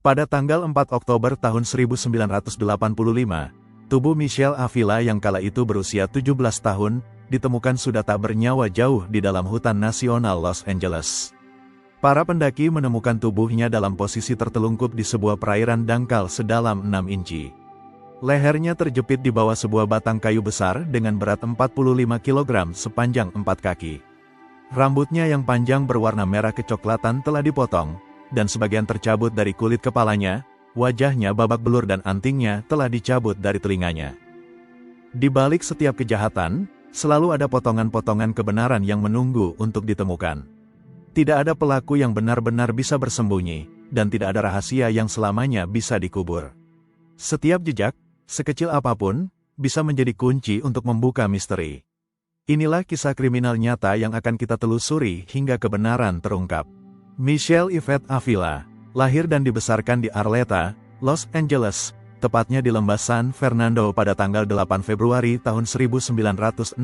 Pada tanggal 4 Oktober tahun 1985, tubuh Michelle Avila yang kala itu berusia 17 tahun, ditemukan sudah tak bernyawa jauh di dalam hutan nasional Los Angeles. Para pendaki menemukan tubuhnya dalam posisi tertelungkup di sebuah perairan dangkal sedalam 6 inci. Lehernya terjepit di bawah sebuah batang kayu besar dengan berat 45 kg sepanjang 4 kaki. Rambutnya yang panjang berwarna merah kecoklatan telah dipotong, dan sebagian tercabut dari kulit kepalanya, wajahnya babak belur dan antingnya telah dicabut dari telinganya. Di balik setiap kejahatan, selalu ada potongan-potongan kebenaran yang menunggu untuk ditemukan. Tidak ada pelaku yang benar-benar bisa bersembunyi, dan tidak ada rahasia yang selamanya bisa dikubur. Setiap jejak, sekecil apapun, bisa menjadi kunci untuk membuka misteri. Inilah kisah kriminal nyata yang akan kita telusuri hingga kebenaran terungkap. Michelle Yvette Avila, lahir dan dibesarkan di Arleta, Los Angeles, tepatnya di lembah San Fernando pada tanggal 8 Februari tahun 1968.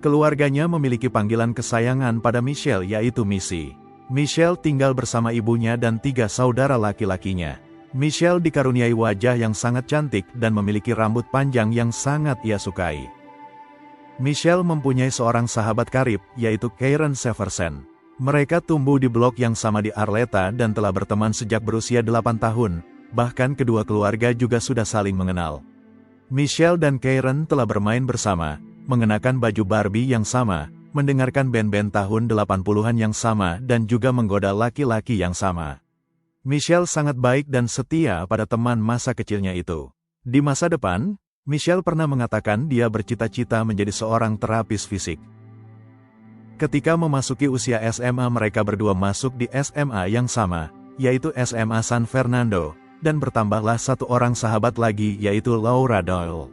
Keluarganya memiliki panggilan kesayangan pada Michelle yaitu Missy. Michelle tinggal bersama ibunya dan 3 saudara laki-lakinya. Michelle dikaruniai wajah yang sangat cantik dan memiliki rambut panjang yang sangat ia sukai. Michelle mempunyai seorang sahabat karib, yaitu Karen Severson. Mereka tumbuh di blok yang sama di Arleta dan telah berteman sejak berusia 8 tahun, bahkan kedua keluarga juga sudah saling mengenal. Michelle dan Karen telah bermain bersama, mengenakan baju Barbie yang sama, mendengarkan band-band tahun 80-an yang sama dan juga menggoda laki-laki yang sama. Michelle sangat baik dan setia pada teman masa kecilnya itu. Di masa depan, Michelle pernah mengatakan dia bercita-cita menjadi seorang terapis fisik. Ketika memasuki usia SMA mereka berdua masuk di SMA yang sama, yaitu SMA San Fernando, dan bertambahlah satu orang sahabat lagi yaitu Laura Doyle.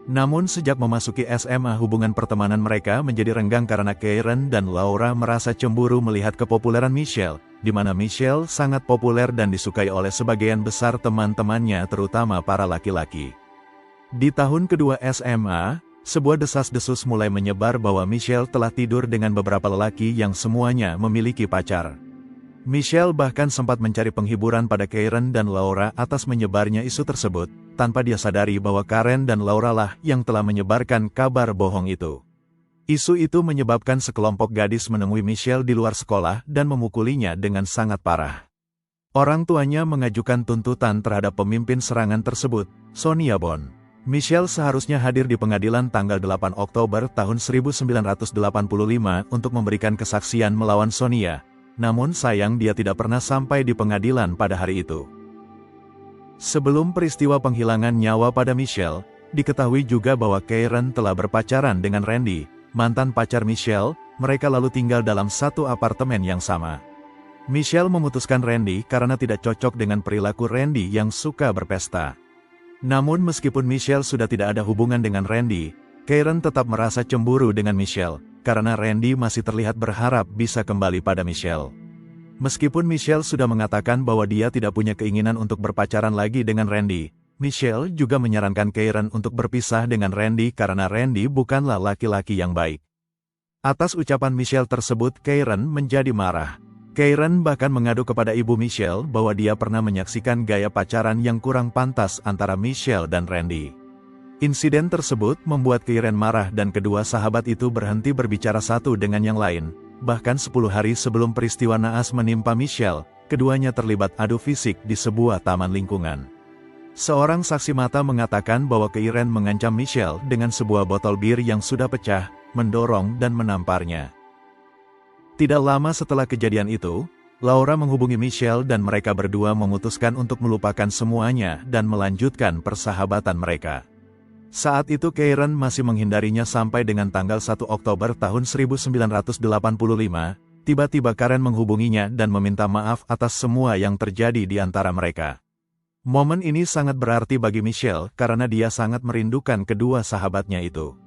Namun sejak memasuki SMA hubungan pertemanan mereka menjadi renggang karena Karen dan Laura merasa cemburu melihat kepopuleran Michelle, di mana Michelle sangat populer dan disukai oleh sebagian besar teman-temannya terutama para laki-laki. Di tahun kedua SMA, sebuah desas-desus mulai menyebar bahwa Michelle telah tidur dengan beberapa lelaki yang semuanya memiliki pacar. Michelle bahkan sempat mencari penghiburan pada Karen dan Laura atas menyebarnya isu tersebut, tanpa dia sadari bahwa Karen dan Laura lah yang telah menyebarkan kabar bohong itu. Isu itu menyebabkan sekelompok gadis menemui Michelle di luar sekolah dan memukulinya dengan sangat parah. Orang tuanya mengajukan tuntutan terhadap pemimpin serangan tersebut, Sonia Bond. Michelle seharusnya hadir di pengadilan tanggal 8 Oktober tahun 1985 untuk memberikan kesaksian melawan Sonia. Namun sayang dia tidak pernah sampai di pengadilan pada hari itu. Sebelum peristiwa penghilangan nyawa pada Michelle, diketahui juga bahwa Karen telah berpacaran dengan Randy, mantan pacar Michelle. Mereka lalu tinggal dalam satu apartemen yang sama. Michelle memutuskan Randy karena tidak cocok dengan perilaku Randy yang suka berpesta. Namun meskipun Michelle sudah tidak ada hubungan dengan Randy, Karen tetap merasa cemburu dengan Michelle, karena Randy masih terlihat berharap bisa kembali pada Michelle. Meskipun Michelle sudah mengatakan bahwa dia tidak punya keinginan untuk berpacaran lagi dengan Randy, Michelle juga menyarankan Karen untuk berpisah dengan Randy karena Randy bukanlah laki-laki yang baik. Atas ucapan Michelle tersebut Karen menjadi marah. Karen bahkan mengadu kepada ibu Michelle bahwa dia pernah menyaksikan gaya pacaran yang kurang pantas antara Michelle dan Randy. Insiden tersebut membuat Karen marah dan kedua sahabat itu berhenti berbicara satu dengan yang lain. Bahkan 10 hari sebelum peristiwa naas menimpa Michelle, keduanya terlibat adu fisik di sebuah taman lingkungan. Seorang saksi mata mengatakan bahwa Karen mengancam Michelle dengan sebuah botol bir yang sudah pecah, mendorong dan menamparnya. Tidak lama setelah kejadian itu, Laura menghubungi Michelle dan mereka berdua memutuskan untuk melupakan semuanya dan melanjutkan persahabatan mereka. Saat itu Karen masih menghindarinya sampai dengan tanggal 1 Oktober tahun 1985, tiba-tiba Karen menghubunginya dan meminta maaf atas semua yang terjadi di antara mereka. Momen ini sangat berarti bagi Michelle karena dia sangat merindukan kedua sahabatnya itu.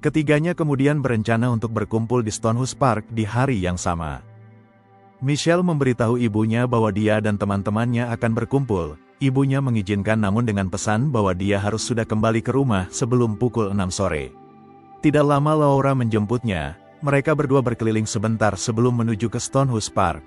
Ketiganya kemudian berencana untuk berkumpul di Stonehouse Park di hari yang sama. Michelle memberitahu ibunya bahwa dia dan teman-temannya akan berkumpul. Ibunya mengizinkan namun dengan pesan bahwa dia harus sudah kembali ke rumah sebelum pukul 6 sore. Tidak lama Laura menjemputnya, mereka berdua berkeliling sebentar sebelum menuju ke Stonehouse Park.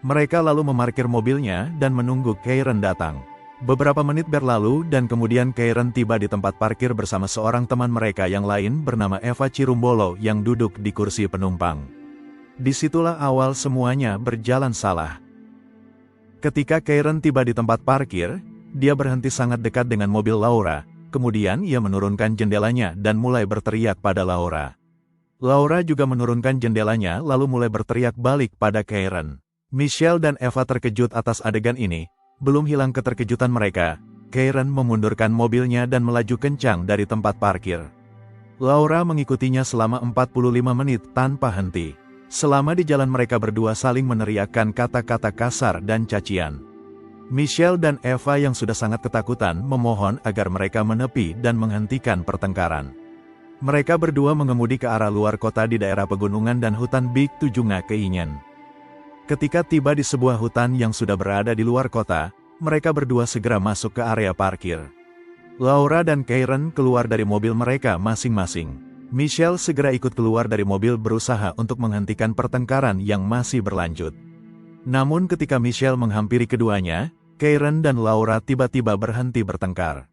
Mereka lalu memarkir mobilnya dan menunggu Karen datang. Beberapa menit berlalu dan kemudian Karen tiba di tempat parkir bersama seorang teman mereka yang lain bernama Eva Cirumbolo yang duduk di kursi penumpang. Disitulah awal semuanya berjalan salah. Ketika Karen tiba di tempat parkir, dia berhenti sangat dekat dengan mobil Laura, kemudian ia menurunkan jendelanya dan mulai berteriak pada Laura. Laura juga menurunkan jendelanya lalu mulai berteriak balik pada Karen. Michelle dan Eva terkejut atas adegan ini. Belum hilang keterkejutan mereka, Karen memundurkan mobilnya dan melaju kencang dari tempat parkir. Laura mengikutinya selama 45 menit tanpa henti. Selama di jalan mereka berdua saling meneriakkan kata-kata kasar dan cacian. Michelle dan Eva yang sudah sangat ketakutan memohon agar mereka menepi dan menghentikan pertengkaran. Mereka berdua mengemudi ke arah luar kota di daerah pegunungan dan hutan Big Tujunga Keingen. Ketika tiba di sebuah hutan yang sudah berada di luar kota, mereka berdua segera masuk ke area parkir. Laura dan Karen keluar dari mobil mereka masing-masing. Michelle segera ikut keluar dari mobil berusaha untuk menghentikan pertengkaran yang masih berlanjut. Namun ketika Michelle menghampiri keduanya, Karen dan Laura tiba-tiba berhenti bertengkar.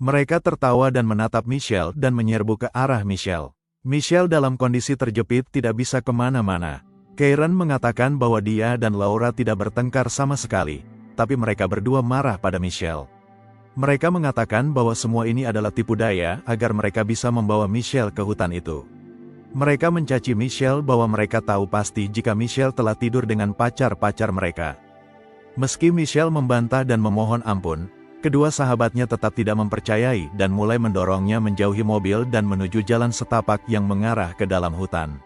Mereka tertawa dan menatap Michelle dan menyerbu ke arah Michelle. Michelle dalam kondisi terjepit tidak bisa kemana-mana. Karen mengatakan bahwa dia dan Laura tidak bertengkar sama sekali, tapi mereka berdua marah pada Michelle. Mereka mengatakan bahwa semua ini adalah tipu daya agar mereka bisa membawa Michelle ke hutan itu. Mereka mencaci Michelle bahwa mereka tahu pasti jika Michelle telah tidur dengan pacar-pacar mereka. Meski Michelle membantah dan memohon ampun, kedua sahabatnya tetap tidak mempercayai dan mulai mendorongnya menjauhi mobil dan menuju jalan setapak yang mengarah ke dalam hutan.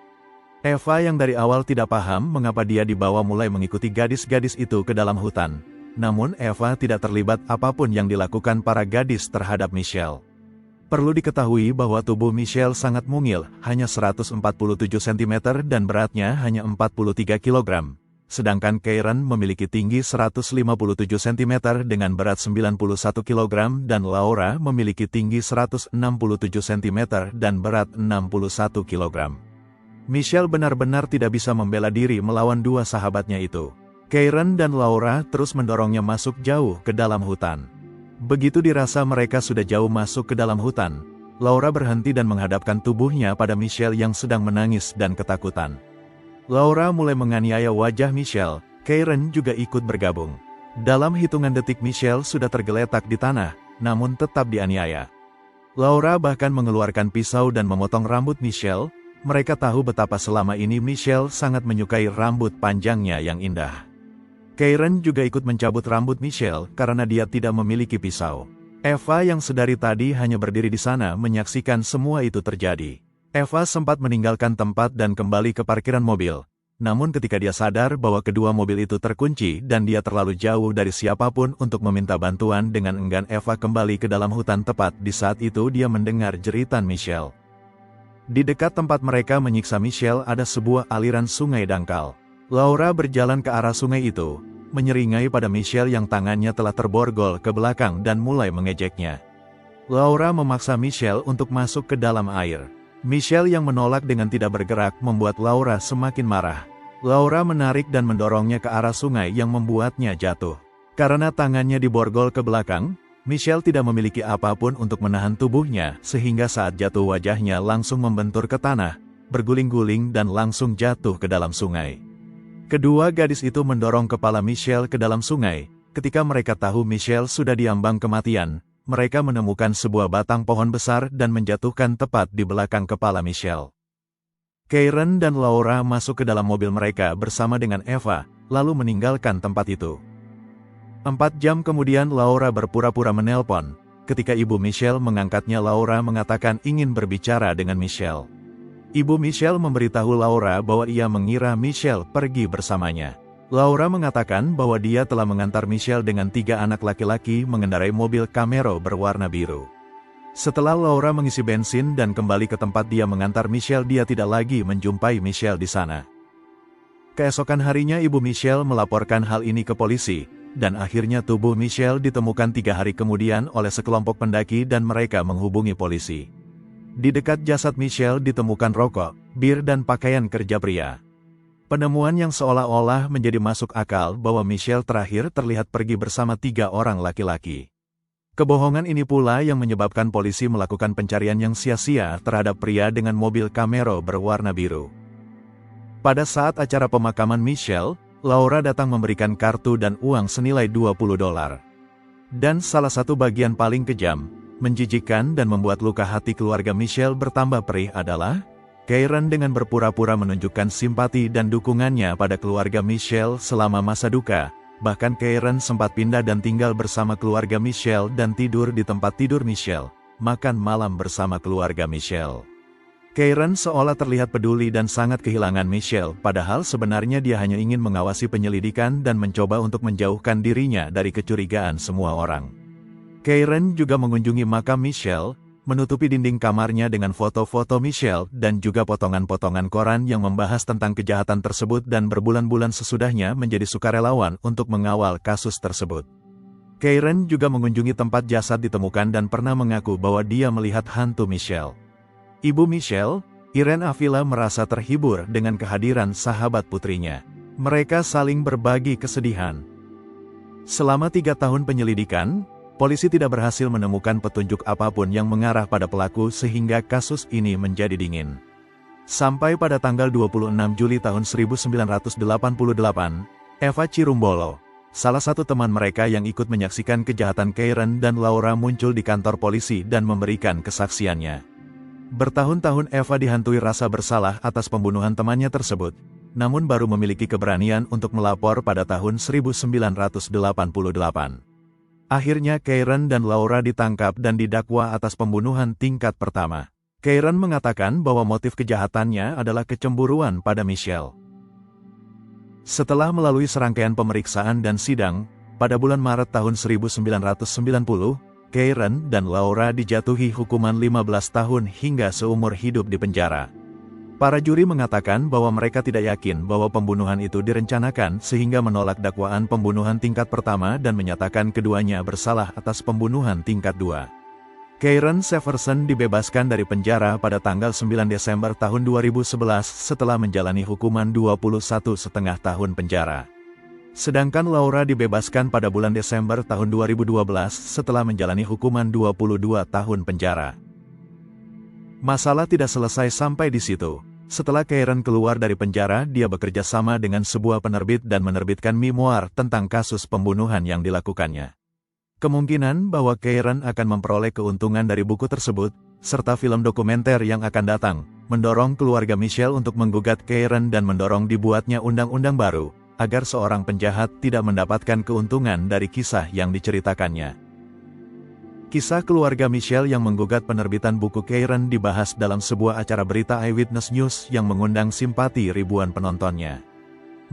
Eva yang dari awal tidak paham mengapa dia dibawa mulai mengikuti gadis-gadis itu ke dalam hutan. Namun Eva tidak terlibat apapun yang dilakukan para gadis terhadap Michelle. Perlu diketahui bahwa tubuh Michelle sangat mungil, hanya 147 cm dan beratnya hanya 43 kg. Sedangkan Karen memiliki tinggi 157 cm dengan berat 91 kg dan Laura memiliki tinggi 167 cm dan berat 61 kg. Michelle benar-benar tidak bisa membela diri melawan dua sahabatnya itu. Karen dan Laura terus mendorongnya masuk jauh ke dalam hutan. Begitu dirasa mereka sudah jauh masuk ke dalam hutan, Laura berhenti dan menghadapkan tubuhnya pada Michelle yang sedang menangis dan ketakutan. Laura mulai menganiaya wajah Michelle, Karen juga ikut bergabung. Dalam hitungan detik Michelle sudah tergeletak di tanah, namun tetap dianiaya. Laura bahkan mengeluarkan pisau dan memotong rambut Michelle. Mereka tahu betapa selama ini Michelle sangat menyukai rambut panjangnya yang indah. Karen juga ikut mencabut rambut Michelle karena dia tidak memiliki pisau. Eva yang sedari tadi hanya berdiri di sana menyaksikan semua itu terjadi. Eva sempat meninggalkan tempat dan kembali ke parkiran mobil. Namun ketika dia sadar bahwa kedua mobil itu terkunci dan dia terlalu jauh dari siapapun untuk meminta bantuan, dengan enggan Eva kembali ke dalam hutan. Tepat di saat itu dia mendengar jeritan Michelle. Di dekat tempat mereka menyiksa Michelle ada sebuah aliran sungai dangkal. Laura berjalan ke arah sungai itu, menyeringai pada Michelle yang tangannya telah terborgol ke belakang dan mulai mengejeknya. Laura memaksa Michelle untuk masuk ke dalam air. Michelle yang menolak dengan tidak bergerak membuat Laura semakin marah. Laura menarik dan mendorongnya ke arah sungai yang membuatnya jatuh. Karena tangannya diborgol ke belakang, Michelle tidak memiliki apapun untuk menahan tubuhnya, sehingga saat jatuh wajahnya langsung membentur ke tanah, berguling-guling dan langsung jatuh ke dalam sungai. Kedua gadis itu mendorong kepala Michelle ke dalam sungai. Ketika mereka tahu Michelle sudah diambang kematian, mereka menemukan sebuah batang pohon besar dan menjatuhkan tepat di belakang kepala Michelle. Karen dan Laura masuk ke dalam mobil mereka bersama dengan Eva, lalu meninggalkan tempat itu. 4 jam kemudian Laura berpura-pura menelpon. Ketika ibu Michelle mengangkatnya, Laura mengatakan ingin berbicara dengan Michelle. Ibu Michelle memberitahu Laura bahwa ia mengira Michelle pergi bersamanya. Laura mengatakan bahwa dia telah mengantar Michelle dengan 3 anak laki-laki mengendarai mobil Camaro berwarna biru. Setelah Laura mengisi bensin dan kembali ke tempat dia mengantar Michelle, dia tidak lagi menjumpai Michelle di sana. Keesokan harinya ibu Michelle melaporkan hal ini ke polisi. Dan akhirnya tubuh Michelle ditemukan 3 hari kemudian oleh sekelompok pendaki dan mereka menghubungi polisi. Di dekat jasad Michelle ditemukan rokok, bir dan pakaian kerja pria. Penemuan yang seolah-olah menjadi masuk akal bahwa Michelle terakhir terlihat pergi bersama 3 orang laki-laki. Kebohongan ini pula yang menyebabkan polisi melakukan pencarian yang sia-sia terhadap pria dengan mobil Camaro berwarna biru. Pada saat acara pemakaman Michelle, Laura datang memberikan kartu dan uang senilai $20. Dan salah satu bagian paling kejam, menjijikkan dan membuat luka hati keluarga Michelle bertambah perih adalah Karen dengan berpura-pura menunjukkan simpati dan dukungannya pada keluarga Michelle selama masa duka. Bahkan Karen sempat pindah dan tinggal bersama keluarga Michelle dan tidur di tempat tidur Michelle, makan malam bersama keluarga Michelle. Karen seolah terlihat peduli dan sangat kehilangan Michelle, padahal sebenarnya dia hanya ingin mengawasi penyelidikan dan mencoba untuk menjauhkan dirinya dari kecurigaan semua orang. Karen juga mengunjungi makam Michelle, menutupi dinding kamarnya dengan foto-foto Michelle dan juga potongan-potongan koran yang membahas tentang kejahatan tersebut dan berbulan-bulan sesudahnya menjadi sukarelawan untuk mengawal kasus tersebut. Karen juga mengunjungi tempat jasad ditemukan dan pernah mengaku bahwa dia melihat hantu Michelle. Ibu Michelle, Irene Avila merasa terhibur dengan kehadiran sahabat putrinya. Mereka saling berbagi kesedihan. Selama 3 tahun penyelidikan, polisi tidak berhasil menemukan petunjuk apapun yang mengarah pada pelaku sehingga kasus ini menjadi dingin. Sampai pada tanggal 26 Juli tahun 1988, Eva Cirumbolo, salah satu teman mereka yang ikut menyaksikan kejahatan Karen dan Laura muncul di kantor polisi dan memberikan kesaksiannya. Bertahun-tahun Eva dihantui rasa bersalah atas pembunuhan temannya tersebut, namun baru memiliki keberanian untuk melapor pada tahun 1988. Akhirnya Karen dan Laura ditangkap dan didakwa atas pembunuhan tingkat pertama. Karen mengatakan bahwa motif kejahatannya adalah kecemburuan pada Michelle. Setelah melalui serangkaian pemeriksaan dan sidang, pada bulan Maret tahun 1990, Karen dan Laura dijatuhi hukuman 15 tahun hingga seumur hidup di penjara. Para juri mengatakan bahwa mereka tidak yakin bahwa pembunuhan itu direncanakan sehingga menolak dakwaan pembunuhan tingkat pertama dan menyatakan keduanya bersalah atas pembunuhan tingkat 2. Karen Severson dibebaskan dari penjara pada tanggal 9 Desember tahun 2011 setelah menjalani hukuman 21,5 tahun penjara. Sedangkan Laura dibebaskan pada bulan Desember tahun 2012 setelah menjalani hukuman 22 tahun penjara. Masalah tidak selesai sampai di situ. Setelah Karen keluar dari penjara, dia bekerja sama dengan sebuah penerbit dan menerbitkan memoir tentang kasus pembunuhan yang dilakukannya. Kemungkinan bahwa Karen akan memperoleh keuntungan dari buku tersebut, serta film dokumenter yang akan datang, mendorong keluarga Michelle untuk menggugat Karen dan mendorong dibuatnya undang-undang baru, agar seorang penjahat tidak mendapatkan keuntungan dari kisah yang diceritakannya. Kisah keluarga Michelle yang menggugat penerbitan buku Karen dibahas dalam sebuah acara berita Eyewitness News yang mengundang simpati ribuan penontonnya.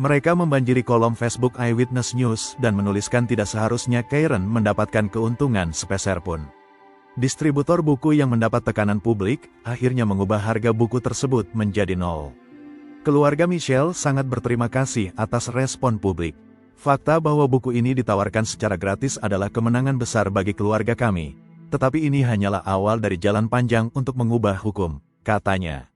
Mereka membanjiri kolom Facebook Eyewitness News dan menuliskan tidak seharusnya Karen mendapatkan keuntungan sepeser pun. Distributor buku yang mendapat tekanan publik, akhirnya mengubah harga buku tersebut menjadi 0. Keluarga Michelle sangat berterima kasih atas respon publik. Fakta bahwa buku ini ditawarkan secara gratis adalah kemenangan besar bagi keluarga kami, tetapi ini hanyalah awal dari jalan panjang untuk mengubah hukum, katanya.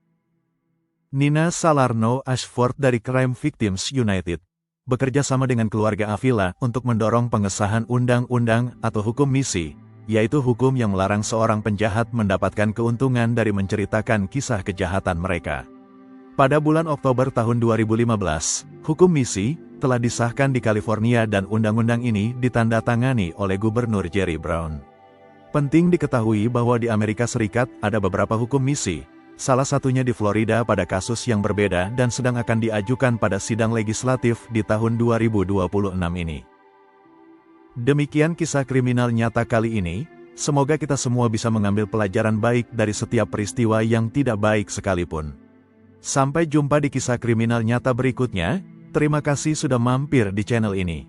Nina Salarno Ashford dari Crime Victims United bekerja sama dengan keluarga Avila untuk mendorong pengesahan undang-undang atau hukum misi, yaitu hukum yang melarang seorang penjahat mendapatkan keuntungan dari menceritakan kisah kejahatan mereka. Pada bulan Oktober tahun 2015, hukum misi telah disahkan di California dan undang-undang ini ditandatangani oleh Gubernur Jerry Brown. Penting diketahui bahwa di Amerika Serikat ada beberapa hukum misi, salah satunya di Florida pada kasus yang berbeda dan sedang akan diajukan pada sidang legislatif di tahun 2026 ini. Demikian kisah kriminal nyata kali ini, semoga kita semua bisa mengambil pelajaran baik dari setiap peristiwa yang tidak baik sekalipun. Sampai jumpa di kisah kriminal nyata berikutnya. Terima kasih sudah mampir di channel ini.